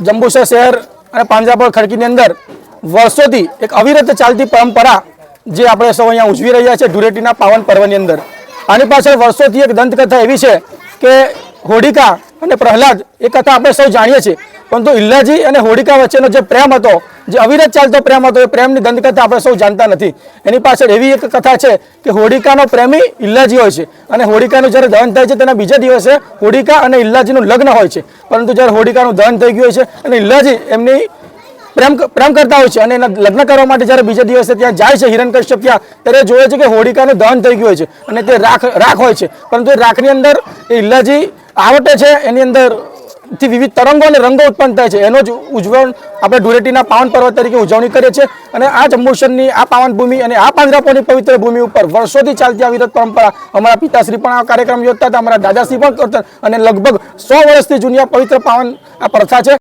જંબુસર શહેર અને પાંજરાપોળ ખડકીની અંદર વર્ષોથી એક અવિરત ચાલતી પરંપરા જે આપણે સૌ અહીંયા ઉજવી રહ્યા છે ધૂળેટીના પાવન પર્વની અંદર. આની પાછળ વર્ષોથી એક દંતકથા એવી છે કે હોડિકા અને પ્રહલાદ એ કથા આપણે સૌ જાણીએ છીએ, પરંતુ ઇલ્લાજી અને હોડિકા વચ્ચેનો જે પ્રેમ હતો, જે અવિરત ચાલતો પ્રેમ હતો, એ પ્રેમની દંતકથા આપણે સૌ જાણતા નથી. એની પાછળ એવી એક કથા છે કે હોડિકાનો પ્રેમી ઇલ્લાજી હોય છે અને હોડિકાનું જ્યારે દહન થાય છે તેના બીજા દિવસે હોડિકા અને ઇલ્લાજીનું લગ્ન હોય છે. પરંતુ જ્યારે હોડિકાનું દહન થઈ ગયું હોય છે અને ઇલ્લાજી એમની પ્રેમ કરતા હોય છે અને એના લગ્ન કરવા માટે જ્યારે બીજા દિવસે ત્યાં જાય છે હિરણ્યકશ્યપ ત્યાં, ત્યારે જોવે છે કે હોડિકાનું દહન થઈ ગયું હોય છે અને તે રાખ હોય છે. પરંતુ એ રાખની અંદર એ ઇલ્લાજી આવટે છે, એની અંદર થી વિવિધ તરંગો અને રંગો ઉત્પન્ન થાય છે. એનો જ ઉજવણ આપણે ધૂળેટીના પાવન પર્વ તરીકે ઉજવણી કરીએ છીએ. અને આ જંબુસરની આ પાવન ભૂમિ અને આ પાંજરાપોળની પવિત્ર ભૂમિ ઉપર વર્ષોથી ચાલતી અવિરત પરંપરા, અમારા પિતાશ્રી પણ આ કાર્યક્રમ યોજતા હતા, અમારા દાદાશ્રી પણ કરતા, અને લગભગ 100 વર્ષથી જૂની આ પવિત્ર પાવન આ પ્રથા છે.